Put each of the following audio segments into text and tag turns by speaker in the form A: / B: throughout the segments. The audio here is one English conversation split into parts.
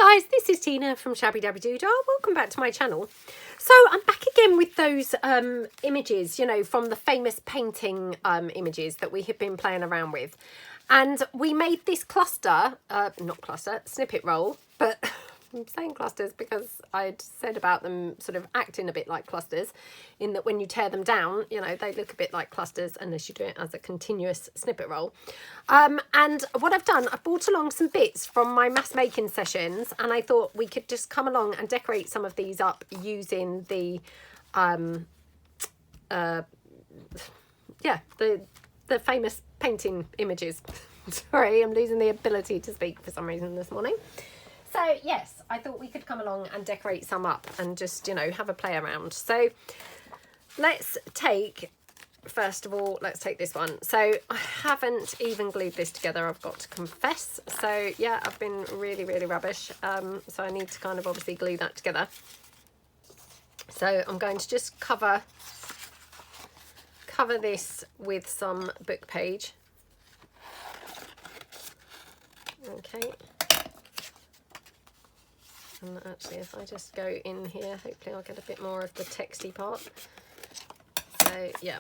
A: Hi guys, this is Tina from Shabbydabbydoodah. Welcome back to my channel. So I'm back again with those images, you know, from the famous painting images that we have been playing around with. And we made this cluster, not cluster, snippet roll, but I'm saying clusters because I'd said about them sort of acting a bit like clusters, in that when you tear them down, you know, they look a bit like clusters unless you do it as a continuous snippet roll. And what I've done, I brought along some bits from my mass making sessions, and I thought we could just come along and decorate some of these up using the the famous painting images. Sorry, I'm losing the ability to speak for some reason this morning. So yes, I thought we could come along and decorate some up and just, you know, have a play around. So let's take, first of all, let's take this one. So I haven't even glued this together, I've got to confess. So yeah, I've been really rubbish. So I need to kind of obviously glue that together. So I'm going to just cover this with some book page. Okay. And actually, if I just go in here, hopefully I'll get a bit more of the texty part. So, yeah.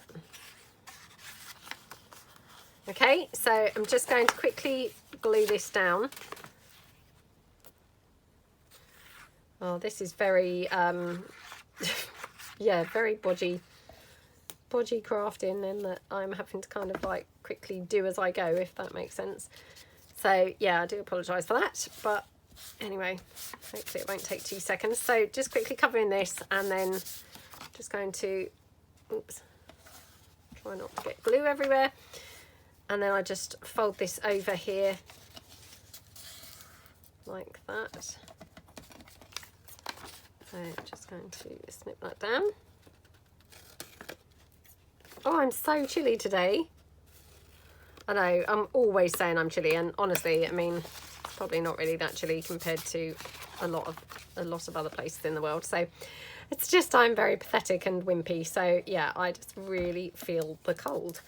A: Okay, so I'm just going to quickly glue this down. Oh, this is very, yeah, very bodgy crafting, in that I'm having to kind of like quickly do as I go, if that makes sense. So, yeah, I do apologise for that, but anyway, hopefully it won't take 2 seconds. So just quickly covering this, and then just going to, oops, try not to get glue everywhere. And then I just fold this over here like that. So just going to snip that down. Oh, I'm so chilly today. I know, I'm always saying I'm chilly, and honestly, I mean, probably not really that chilly compared to a lot of other places in the world. So it's just, I'm very pathetic and wimpy. So yeah, I just really feel the cold.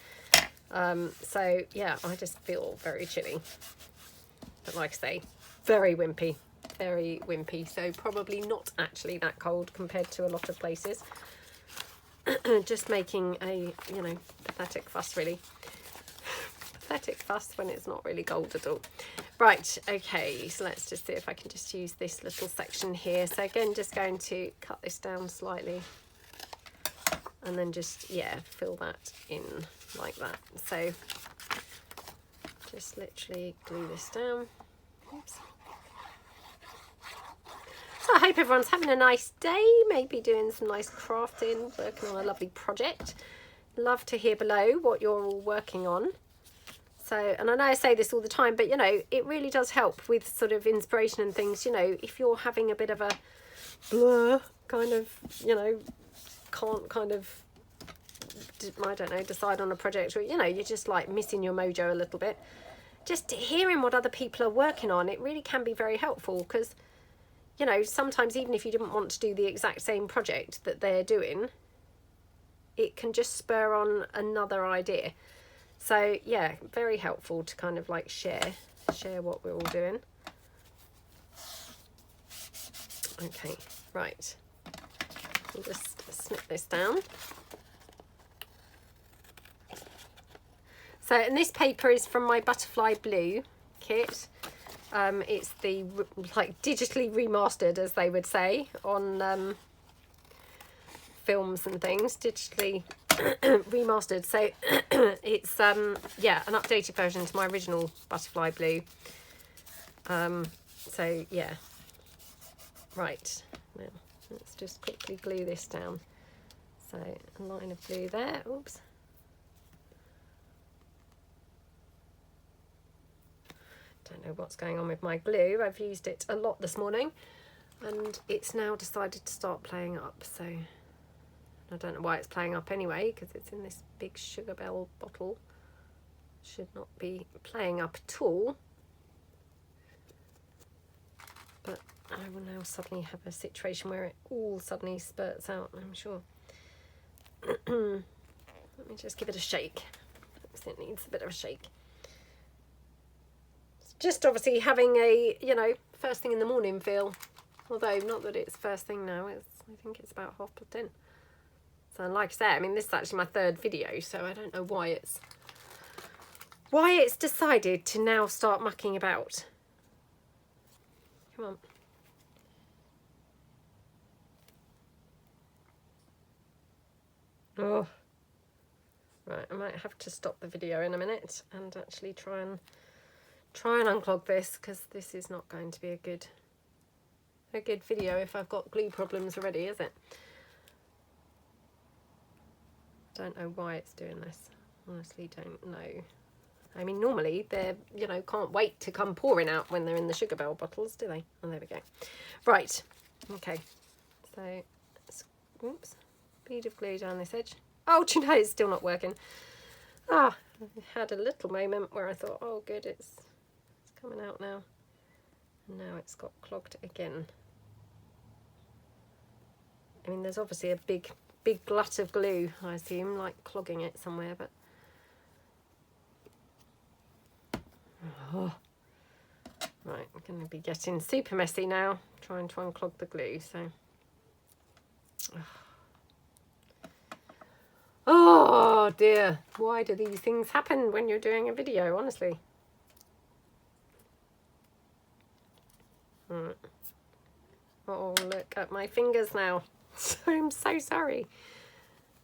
A: So yeah, I just feel very chilly. But like I say, very wimpy. So probably not actually that cold compared to a lot of places. Just making a, you know, pathetic fuss really. Pathetic fuss when it's not really cold at all. Right, okay, so let's just see if I can just use this little section here. So again, just going to cut this down slightly and then just, yeah, fill that in like that. So just literally glue this down. Oops. So I hope everyone's having a nice day, maybe doing some nice crafting, working on a lovely project. Love to hear below what you're all working on. So, and I know I say this all the time, but you know, it really does help with sort of inspiration and things. You know, if you're having a bit of a blur kind of, you know, can't kind of, I don't know, decide on a project, or, you know, you're just like missing your mojo a little bit. Just hearing what other people are working on, it really can be very helpful, because, you know, sometimes even if you didn't want to do the exact same project that they're doing, it can just spur on another idea. So yeah, very helpful to kind of like share what we're all doing. Okay, right. I'll just snip this down. So, and this paper is from my Butterfly Blue kit. It's the like digitally remastered, as they would say, on films and things, digitally remastered. So it's yeah, an updated version to my original Butterfly Blue. So yeah, right, now let's just quickly glue this down. So a line of glue there. Oops. Don't know what's going on with my glue. I've used it a lot this morning and it's now decided to start playing up. So I don't know why it's playing up anyway, because it's in this big Sugar Bell bottle. Should not be playing up at all. But I will now suddenly have a situation where it all suddenly spurts out, I'm sure. Let me just give it a shake. It needs a bit of a shake. Just obviously having a, you know, first thing in the morning feel. Although, not that it's first thing now, I think it's about 10:30. So like I say, I mean, this is actually my 3rd video, so I don't know why it's decided to now start mucking about. Come on. Oh. Right, I might have to stop the video in a minute and actually try and unclog this, because this is not going to be a good video if I've got glue problems already, is it? Don't know why it's doing this. Honestly, don't know. I mean, normally they're, you know, can't wait to come pouring out when they're in the sugar bell bottles, do they? Oh, there we go. Right. Okay. So, oops. Bead of glue down this edge. Oh, do you know, it's still not working. Ah, I had a little moment where I thought, oh, good, it's coming out now. And now it's got clogged again. I mean, there's obviously a big glut of glue, I assume, like clogging it somewhere, but... Oh. Right, I'm going to be getting super messy now, trying to unclog the glue, so... Oh dear, why do these things happen when you're doing a video, honestly? Right. Oh, look at my fingers now. I'm so sorry.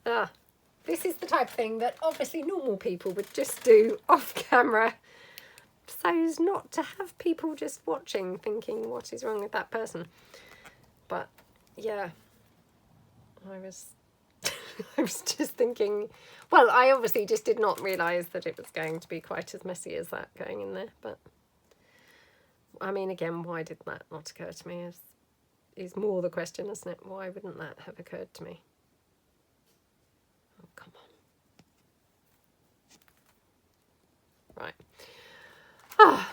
A: This is the type of thing that obviously normal people would just do off camera, so as not to have people just watching thinking what is wrong with that person. But yeah, I was just thinking, well, I obviously just did not realise that it was going to be quite as messy as that going in there. But I mean, again, why did that not occur to me is more the question, isn't it? Why wouldn't that have occurred to me? Oh, come on. Right.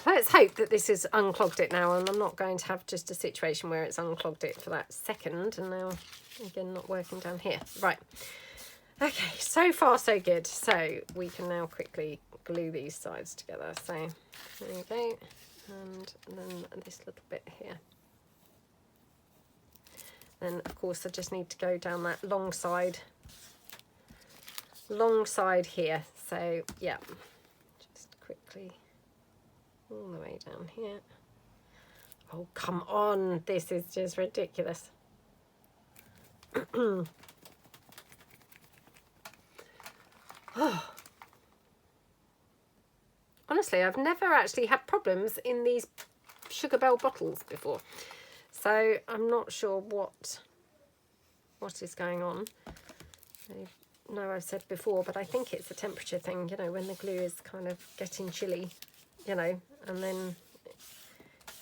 A: Let's hope that this has unclogged it now, and I'm not going to have just a situation where it's unclogged it for that second and now again not working down here. Right. Okay, so far so good. So we can now quickly glue these sides together. So there you go, and then this little bit here. Then of course I just need to go down that long side here. So yeah, just quickly all the way down here. Oh, come on, this is just ridiculous. Oh. Honestly, I've never actually had problems in these sugar bell bottles before, so I'm not sure what is going on. I know I've said before, but I think it's a temperature thing, you know, when the glue is kind of getting chilly, you know, and then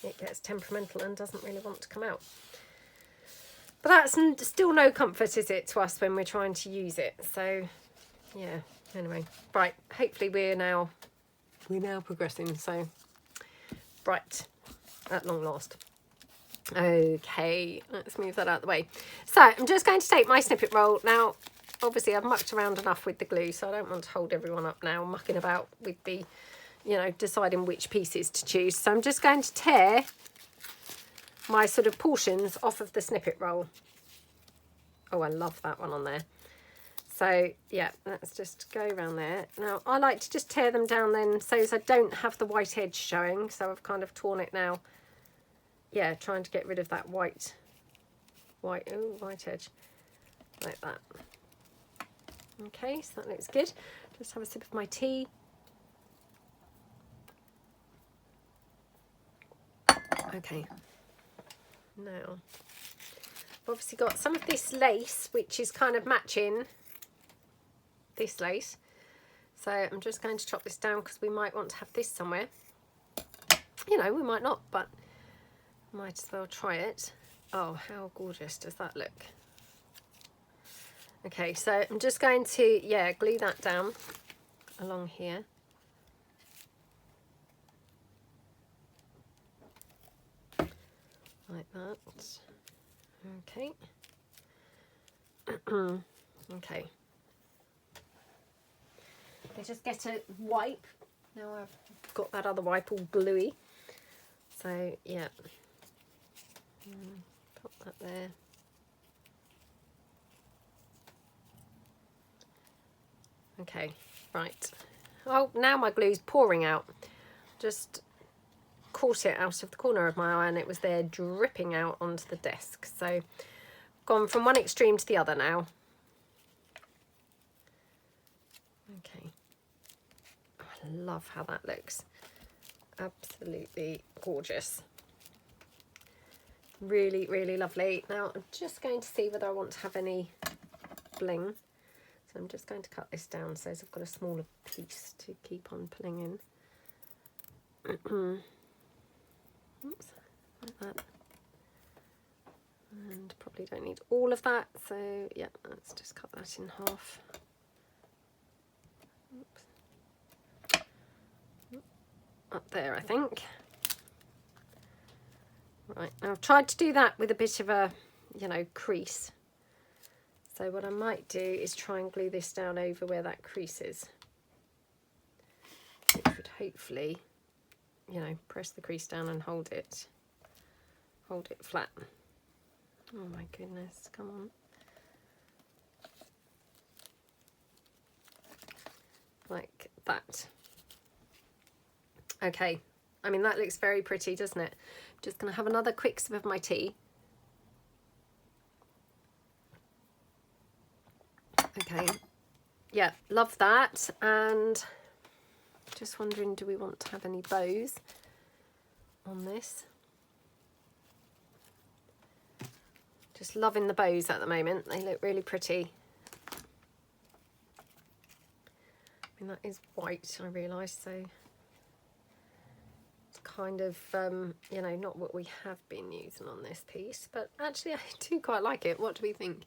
A: it gets temperamental and doesn't really want to come out. But that's still no comfort, is it, to us when we're trying to use it? So yeah, anyway, right, hopefully we're now progressing, so right, at long last. Okay, let's move that out of the way. So I'm just going to take my snippet roll now. Obviously I've mucked around enough with the glue, so I don't want to hold everyone up now mucking about with the, you know, deciding which pieces to choose. So I'm just going to tear my sort of portions off of the snippet roll. Oh, I love that one on there. So yeah, let's just go around there. Now I like to just tear them down then, so as I don't have the white edge showing. So I've kind of torn it now. Yeah, trying to get rid of that white edge, like that. Okay, so that looks good. Just have a sip of my tea. Okay, now I've obviously got some of this lace, which is kind of matching this lace. So I'm just going to chop this down because we might want to have this somewhere. You know, we might not, but might as well try it. Oh, how gorgeous does that look? Okay, so I'm just going to, yeah, glue that down along here. Like that. Okay. Okay. I just get a wipe. Now I've got that other wipe all gluey. So yeah, Put that there. Okay, right. Oh, now my glue's pouring out. Just caught it out of the corner of my eye and it was there dripping out onto the desk. So gone from one extreme to the other now. Okay. Oh, I love how that looks. Absolutely gorgeous. Really, really lovely. Now I'm just going to see whether I want to have any bling. So I'm just going to cut this down so I've got a smaller piece to keep on pulling in. Oops, like that. And probably don't need all of that, so yeah, let's just cut that in half. Oops. Up there, I think. Right, now I've tried to do that with a bit of a, you know, crease. So what I might do is try and glue this down over where that crease is. Which would hopefully, you know, press the crease down and hold it flat. Oh my goodness, come on. Like that. Okay, I mean that looks very pretty, doesn't it? Just gonna have another quick sip of my tea. Okay, yeah, love that. And just wondering, do we want to have any bows on this? Just loving the bows at the moment. They look really pretty. I mean, that is white, I realise, so it's kind of, you know, not what we have been using on this piece, but actually I do quite like it. What do we think?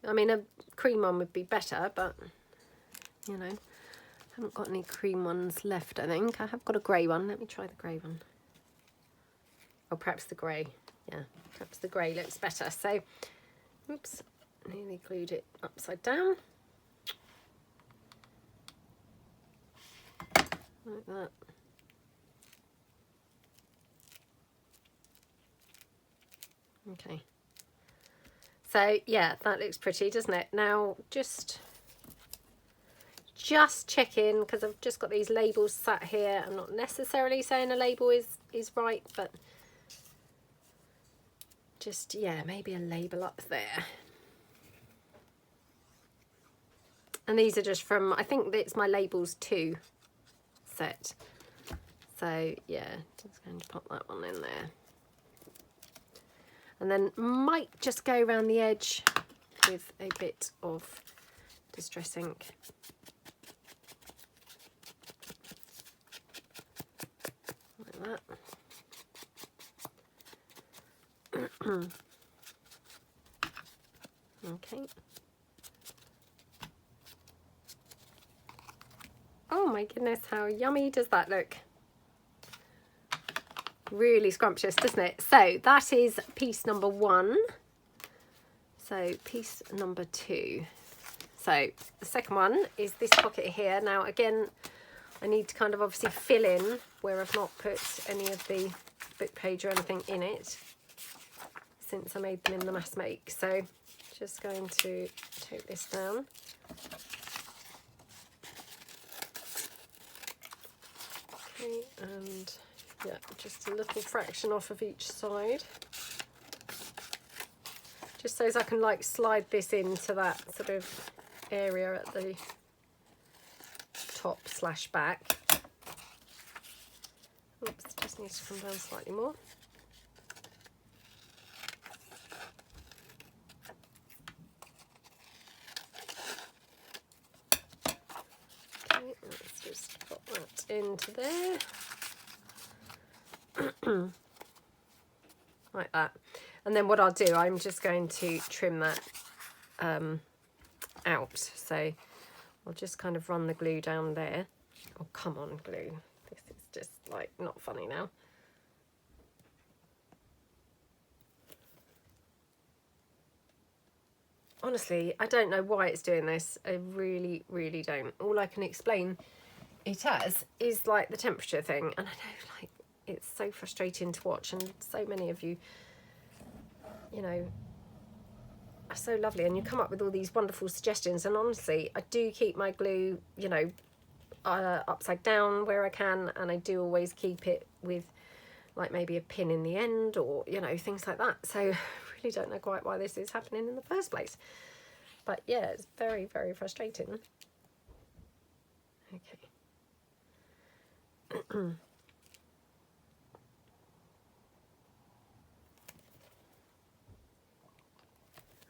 A: I mean, a cream one would be better, but, you know, I haven't got any cream ones left, I think. I have got a grey one. Let me try the grey one. Oh, perhaps the grey. Yeah, perhaps the grey looks better. So, oops, nearly glued it upside down. Like that. Okay. So, yeah, that looks pretty, doesn't it? Now, just checking, because I've just got these labels sat here. I'm not necessarily saying a label is right, but just, yeah, maybe a label up there. And these are just from, I think it's my Labels 2 set. So, yeah, just going to pop that one in there. And then might just go around the edge with a bit of Distress ink. Like that. Okay. Oh my goodness, how yummy does that look? Really scrumptious, doesn't it? So that is piece number 1. So piece number 2. So the second one is this pocket here. Now again, I need to kind of obviously fill in where I've not put any of the book page or anything in it since I made them in the mass make. So just going to take this down. Okay, and yeah, just a little fraction off of each side. Just so as I can like slide this into that sort of area at the top / back. Oops, just needs to come down slightly more. Okay, let's just pop that into there. Like that. And then what I'll do, I'm just going to trim that out. So I'll just kind of run the glue down there. Oh, come on, glue. This is just like not funny now. Honestly, I don't know why it's doing this. I really, really don't. All I can explain it has, is like the temperature thing. And I know, like, it's so frustrating to watch, and so many of you, you know, are so lovely, and you come up with all these wonderful suggestions. And honestly, I do keep my glue, you know, upside down where I can, and I do always keep it with like maybe a pin in the end, or, you know, things like that. So I really don't know quite why this is happening in the first place. But yeah, it's very, very frustrating. Okay.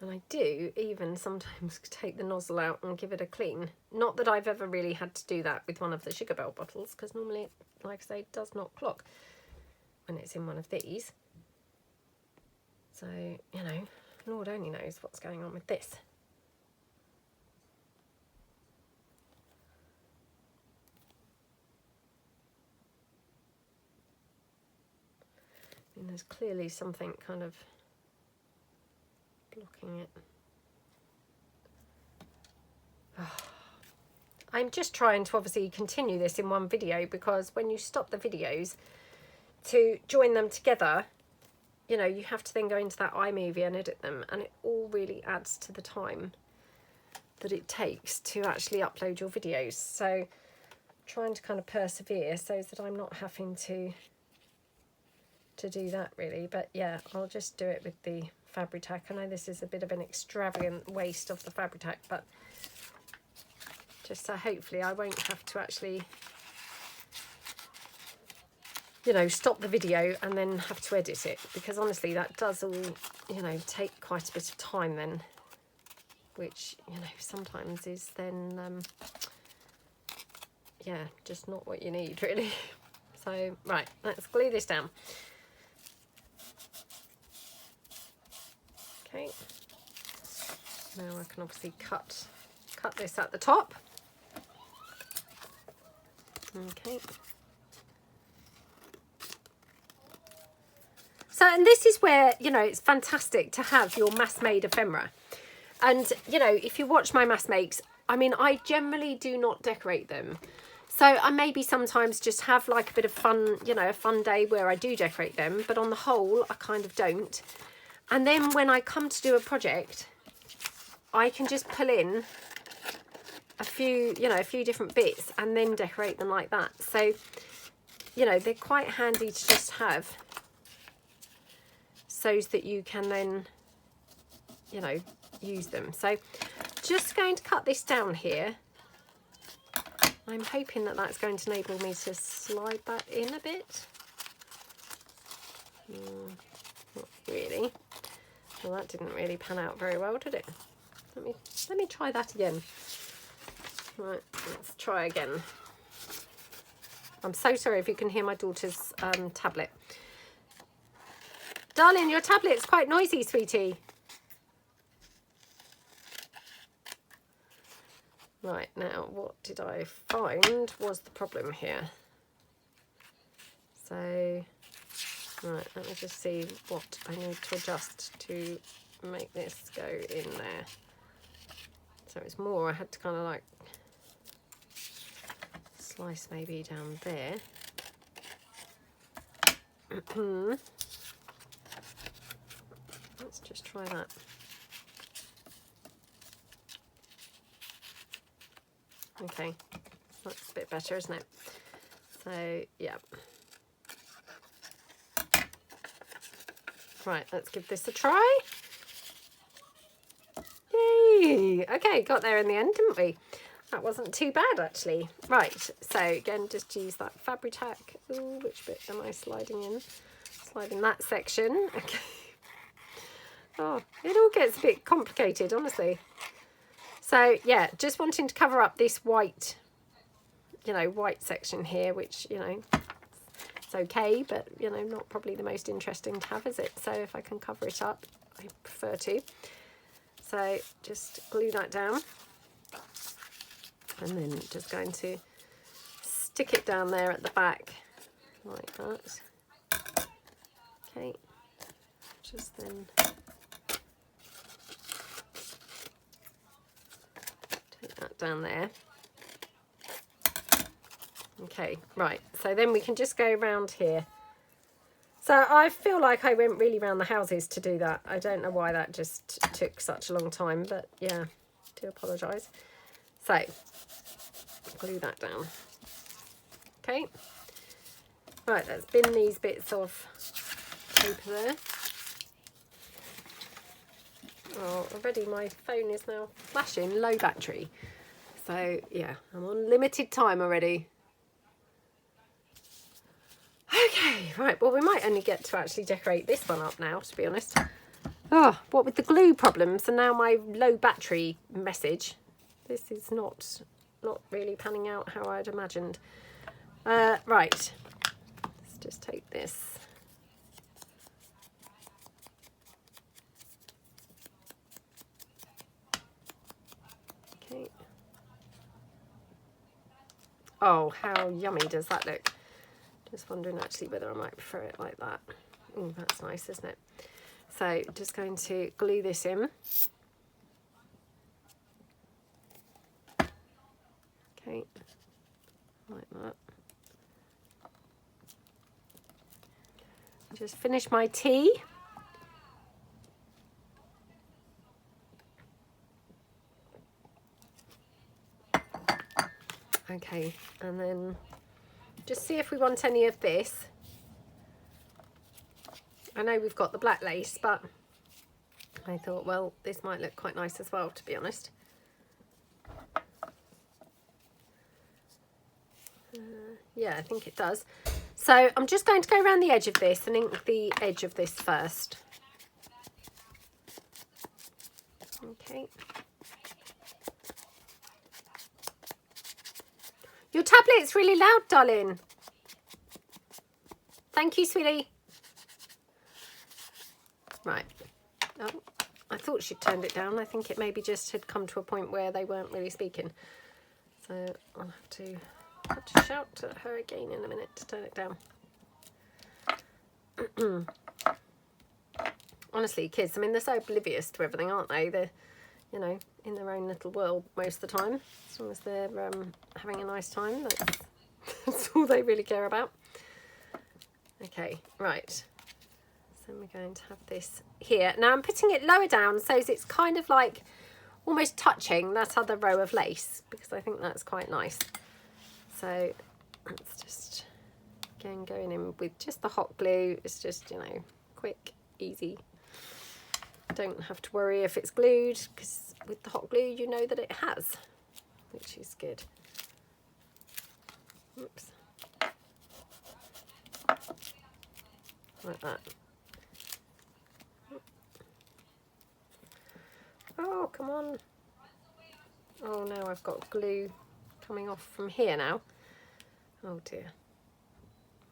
A: And I do even sometimes take the nozzle out and give it a clean. Not that I've ever really had to do that with one of the Sugar Bell bottles, because normally, like I say, it does not clock when it's in one of these. So, you know, Lord only knows what's going on with this. I mean, there's clearly something kind of blocking it. Oh. I'm just trying to obviously continue this in one video, because when you stop the videos to join them together, you know, you have to then go into that iMovie and edit them, and it all really adds to the time that it takes to actually upload your videos. So trying to kind of persevere so that I'm not having to do that really. But yeah, I'll just do it with the Fabri-Tac. I know this is a bit of an extravagant waste of the Fabri-Tac, but just so hopefully I won't have to actually, you know, stop the video and then have to edit it, because honestly that does all, you know, take quite a bit of time then, which, you know, sometimes is then yeah, just not what you need really. So right, let's glue this down. Okay, now I can obviously cut this at the top. Okay. So, and this is where, you know, it's fantastic to have your mass-made ephemera. And, you know, if you watch my mass makes, I mean, I generally do not decorate them. So I maybe sometimes just have like a bit of fun, you know, a fun day where I do decorate them, but on the whole, I kind of don't. And then when I come to do a project, I can just pull in a few, you know, a few different bits and then decorate them like that. So, you know, they're quite handy to just have, so that you can then, you know, use them. So just going to cut this down here. I'm hoping that that's going to enable me to slide that in a bit. Not really. Well, that didn't really pan out very well, did it? Let me try that again. Right, let's try again. I'm so sorry if you can hear my daughter's tablet. Darling, your tablet's quite noisy, sweetie. Right, now what did I find was the problem here? So, right, let me just see what I need to adjust to make this go in there. So it's more, I had to kind of like slice maybe down there. Let's just try that. Okay, that's a bit better, isn't it? So, yeah. Right, let's give this a try. Yay! Okay, got there in the end, didn't we? That wasn't too bad, actually. Right, so again, just use that Fabri-Tac. Ooh, which bit am I sliding in? Sliding that section. Okay. Oh, it all gets a bit complicated, honestly. So, yeah, just wanting to cover up this white, you know, white section here, which, you know, it's okay, but, you know, not probably the most interesting to have, is it? So if I can cover it up, I prefer to. So just glue that down. And then just going to stick it down there at the back, like that. Okay, just then take that down there. Okay, right, so then we can just go around here. So I feel like I went really round the houses to do that. I don't know why that just took such a long time, but yeah, do apologise. So, glue that down. Okay, right, let's bin these bits of paper there. Oh, already my phone is now flashing low battery. So yeah, I'm on limited time already. Okay, right, well we might only get to actually decorate this one up now, to be honest. Oh, what with the glue problems and now my low battery message. This is not really panning out how I'd imagined. Right, let's just take this. Okay. Oh, how yummy does that look? Just wondering actually whether I might prefer it like that. Oh, that's nice, isn't it? So just going to glue this in. Okay, like that. Just finish my tea. Okay, and then just see if we want any of this. I know we've got the black lace, but I thought, well, this might look quite nice as well, to be honest. Yeah, I think it does. So I'm just going to go around the edge of this and ink the edge of this first. Okay. Your tablet's really loud, darling. Thank you, sweetie. Right. Oh, I thought she'd turned it down. I think it maybe just had come to a point where they weren't really speaking. So I'll have to shout at her again in a minute to turn it down. Honestly, kids, I mean, they're so oblivious to everything, aren't they? They're, you know, in their own little world most of the time. As long as they're having a nice time, that's all they really care about. Okay, right. So we're going to have this here. Now I'm putting it lower down so it's kind of like almost touching that other row of lace, because I think that's quite nice. So let's just, again, going in with just the hot glue. It's just, you know, quick, easy. Don't have to worry if it's glued, because with the hot glue you know that it has, which is good. Oops. Like that. Oh, come on. Oh, now I've got glue coming off from here now. Oh dear.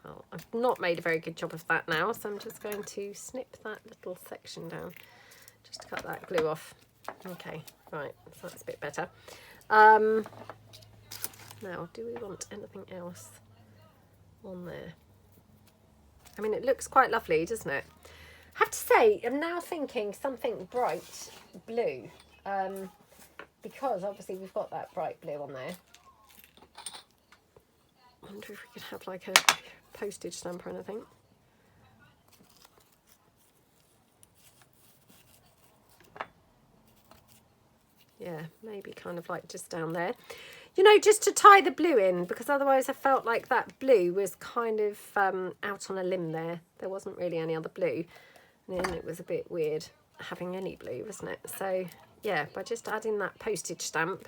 A: Well, I've not made a very good job of that now, so I'm just going to snip that little section down just to cut that glue off. Okay, right, so that's a bit better. Now, do we want anything else on there? I mean, it looks quite lovely, doesn't it? I have to say, I'm now thinking something bright blue, because obviously we've got that bright blue on there. I wonder if we could have like a postage stamp or anything. Yeah, maybe kind of like just down there. You know, just to tie the blue in, because otherwise I felt like that blue was kind of out on a limb there. There wasn't really any other blue. And then it was a bit weird having any blue, wasn't it? So, yeah, by just adding that postage stamp,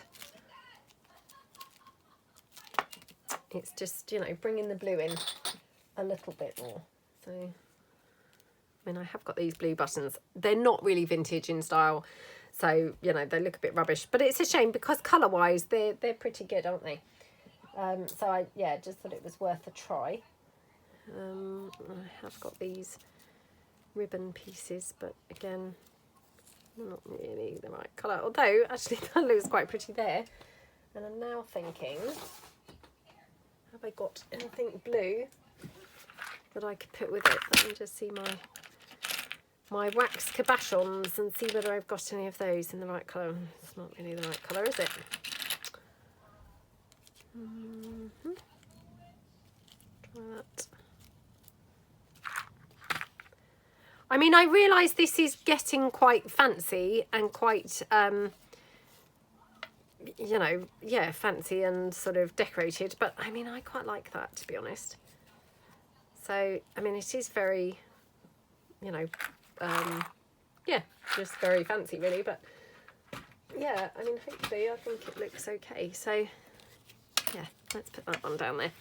A: it's just, you know, bringing the blue in a little bit more. So, I mean, I have got these blue buttons. They're not really vintage in style. So, you know, they look a bit rubbish. But it's a shame because colour-wise, they're pretty good, aren't they? So, I just thought it was worth a try. I have got these ribbon pieces, but again, not really the right colour. Although, actually, that looks quite pretty there. And I'm now thinking, have I got anything blue that I could put with it? Let me just see my wax cabochons and see whether I've got any of those in the right colour. It's not really the right colour, is it? that. I mean, I realise this is getting quite fancy and quite, you know, yeah, fancy and sort of decorated. But, I mean, I quite like that, to be honest. So, I mean, it is very, you know, yeah, just very fancy, really. But, yeah, I mean, hopefully I think it looks okay. So, yeah, let's put that one down there.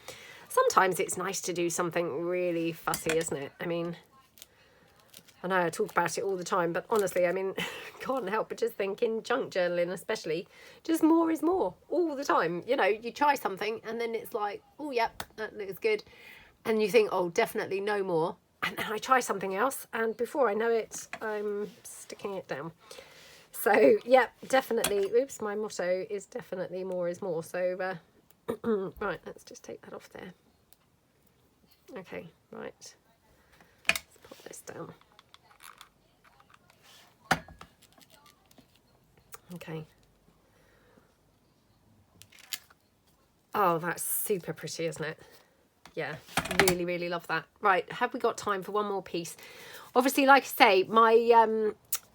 A: Sometimes it's nice to do something really fussy, isn't it? I mean, I know I talk about it all the time, but honestly, I mean, can't help but just think in junk journaling especially, just more is more all the time. You know, you try something and then it's like, oh, yep, that looks good. And you think, oh, definitely no more. And then I try something else and before I know it, I'm sticking it down. So, yeah, definitely, oops, my motto is definitely more is more. So, right, let's just take that off there. Okay, right, let's pop this down. Okay. Oh, that's super pretty, isn't it? Yeah, really, really love that. Right, have we got time for one more piece? Obviously, like I say, my,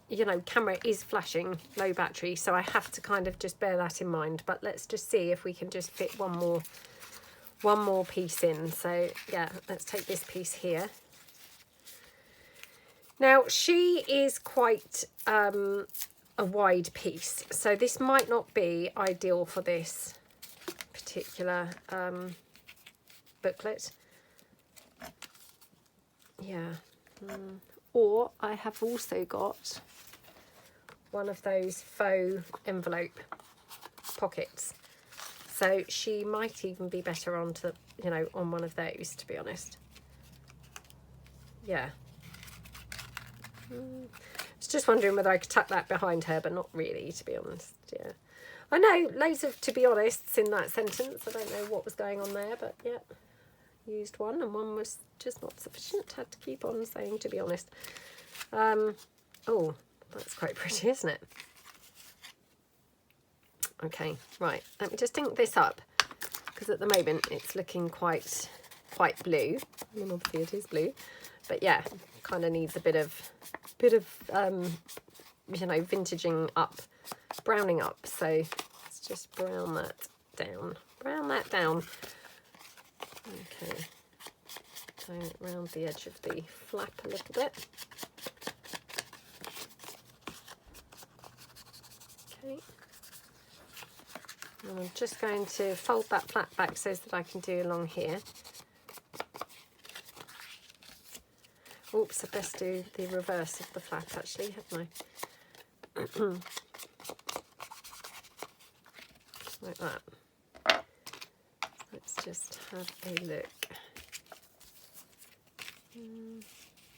A: you know, camera is flashing low battery, so I have to kind of just bear that in mind. But let's just see if we can just fit one more piece in. So, yeah, let's take this piece here. Now, she is quite a wide piece, so this might not be ideal for this particular booklet. Yeah. Or I have also got one of those faux envelope pockets, so she might even be better onto, you know, on one of those, to be honest. Yeah. I was just wondering whether I could tuck that behind her, but not really, to be honest. Yeah, I know loads of to be honest in that sentence. I don't know what was going on there, but yeah, used one and one was just not sufficient. Had to keep on saying to be honest. Oh, that's quite pretty, isn't it? Okay, right, let me just ink this up because at the moment it's looking quite blue. I mean, obviously it is blue, but yeah, kind of needs a bit of you know, vintaging up, browning up. So let's just brown that down. Okay, turn it around the edge of the flap a little bit. Okay, and I'm just going to fold that flap back so that I can do along here. Oops, I best do the reverse of the flap actually, hadn't I? Like that. Let's just have a look.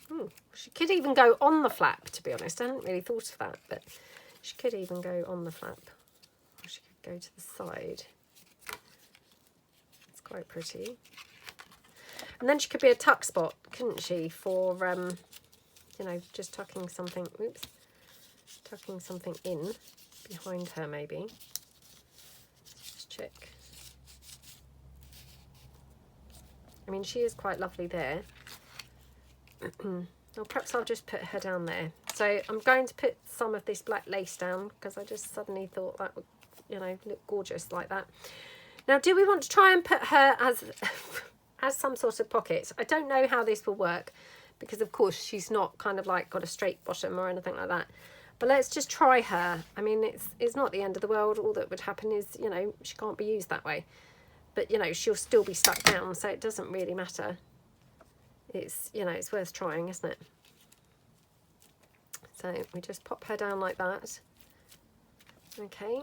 A: Oh, she could even go on the flap, to be honest. I hadn't really thought of that, but she could even go on the flap. Or she could go to the side. It's quite pretty. And then she could be a tuck spot, couldn't she, for, you know, just tucking something, oops, tucking something in behind her maybe. Just check. I mean, she is quite lovely there. Well, perhaps I'll just put her down there. So I'm going to put some of this black lace down because I just suddenly thought that would, you know, look gorgeous like that. Now, do we want to try and put her as some sort of pocket? I don't know how this will work because, of course, she's not kind of like got a straight bottom or anything like that. But let's just try her. I mean, it's not the end of the world. All that would happen is, you know, she can't be used that way. But, you know, she'll still be stuck down, so it doesn't really matter. It's, you know, it's worth trying, isn't it? So we just pop her down like that. Okay.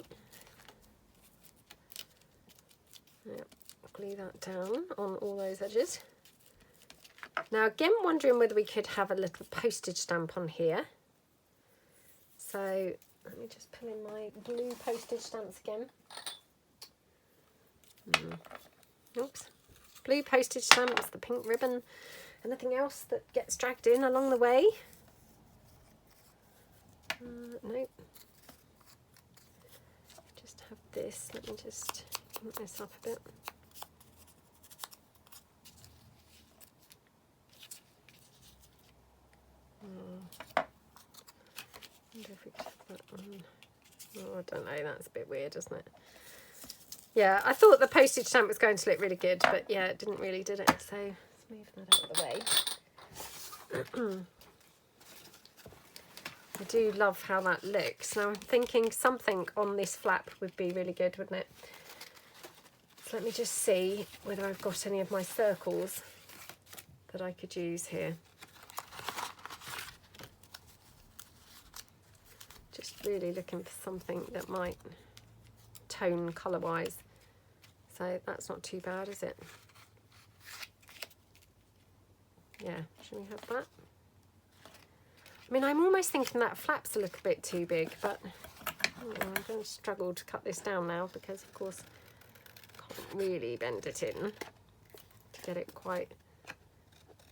A: Yep, glue that down on all those edges. Now again, wondering whether we could have a little postage stamp on here. So let me just pull in my blue postage stamps again. Oops. Blue postage stamps, the pink ribbon. Anything else that gets dragged in along the way? Nope. Just have this. Let me just ink this up a bit. Oh, I don't know, that's a bit weird, isn't it? Yeah, I thought the postage stamp was going to look really good, but yeah, it didn't really, did it? So let's move that out of the way. I do love how that looks. Now I'm thinking something on this flap would be really good, wouldn't it? So let me just see whether I've got any of my circles that I could use here. Just really looking for something that might tone colour wise. So that's not too bad, is it? Yeah, should we have that? I mean, I'm almost thinking that flap's a little bit too big, but I'm going to struggle to cut this down now because, of course, I can't really bend it in to get it quite,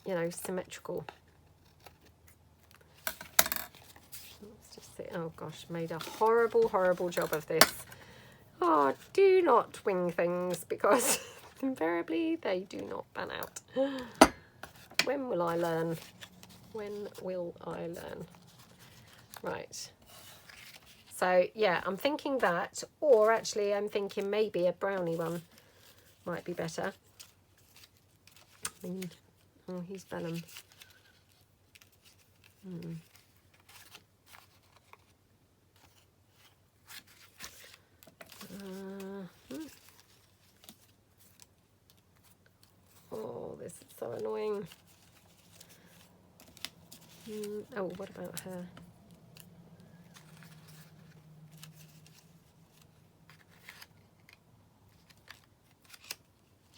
A: you know, symmetrical. Let's just see. Oh gosh, made a horrible, horrible job of this. Oh, do not wing things because invariably they do not pan out. When will I learn? When will I learn? Right. So yeah, I'm thinking that, or actually I'm thinking maybe a brownie one might be better. I mean, oh, he's vellum. Oh, this is so annoying. Oh, what about her?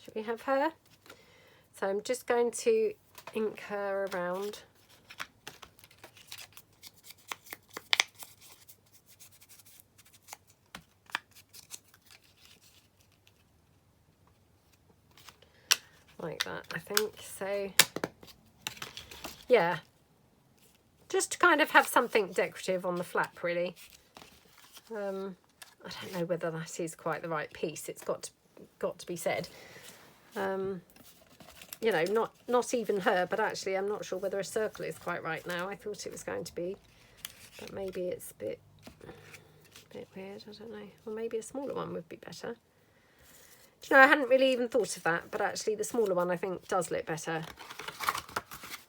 A: Should we have her? So I'm just going to ink her around. Like that, I think. So, yeah. Just to kind of have something decorative on the flap, really. I don't know whether that is quite the right piece. It's got to be said. You know, not even her, but actually I'm not sure whether a circle is quite right now. I thought it was going to be, but maybe it's a bit weird. I don't know. Or maybe a smaller one would be better. Do you know, I hadn't really even thought of that, but actually the smaller one I think does look better.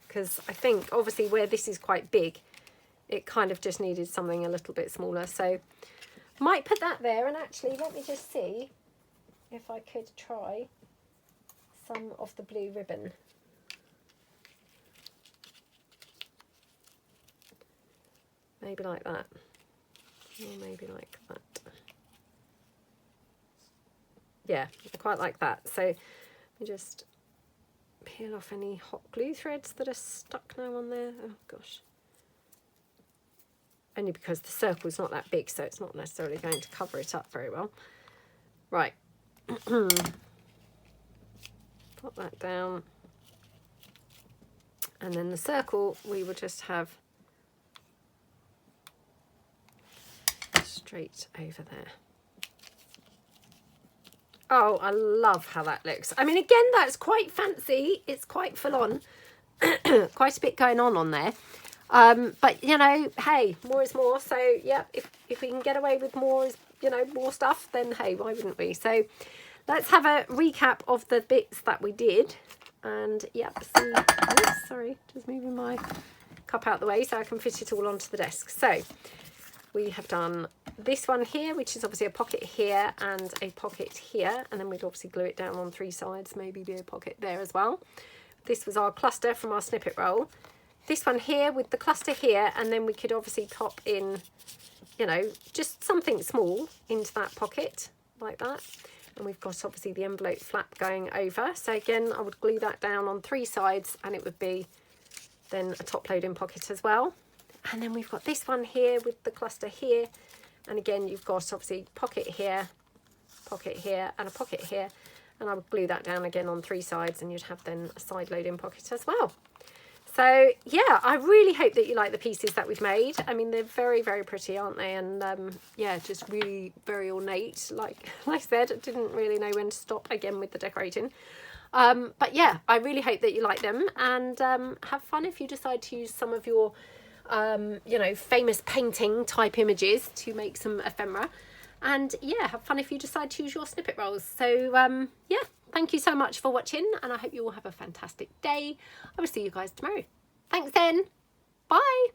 A: Because I think obviously where this is quite big, it kind of just needed something a little bit smaller. So might put that there, and actually let me just see if I could try some of the blue ribbon. Maybe like that, or maybe like that. Yeah, I quite like that. So let me just peel off any hot glue threads that are stuck now on there. Oh gosh. Only because the circle's not that big, so it's not necessarily going to cover it up very well. Right. Put that down. And then the circle we will just have straight over there. Oh, I love how that looks. I mean, again, that's quite fancy. It's quite full on. Quite a bit going on there. But, you know, hey, more is more. So, yeah, if we can get away with more, you know, more stuff, then, hey, why wouldn't we? So, let's have a recap of the bits that we did. And, yeah, see. Oops, sorry, just moving my cup out the way so I can fit it all onto the desk. So, we have done this one here, which is obviously a pocket here and a pocket here, and then we'd obviously glue it down on 3 sides, maybe be a pocket there as well. This was our cluster from our snippet roll. This one here with the cluster here, and then we could obviously pop in, you know, just something small into that pocket like that. And we've got obviously the envelope flap going over. So again, I would glue that down on 3 sides, and it would be then a top loading pocket as well. And then we've got this one here with the cluster here. And again, you've got obviously pocket here, and a pocket here. And I would glue that down again on 3 sides, and you'd have then a side loading pocket as well. So yeah, I really hope that you like the pieces that we've made. I mean, they're very, very pretty, aren't they? And yeah, just really very ornate. Like I said, I didn't really know when to stop again with the decorating. But yeah, I really hope that you like them, and have fun if you decide to use some of your you know, famous painting type images to make some ephemera. And yeah, have fun if you decide to use your snippet rolls. So yeah, thank you so much for watching, and I hope you all have a fantastic day. I will see you guys tomorrow. Thanks then. Bye.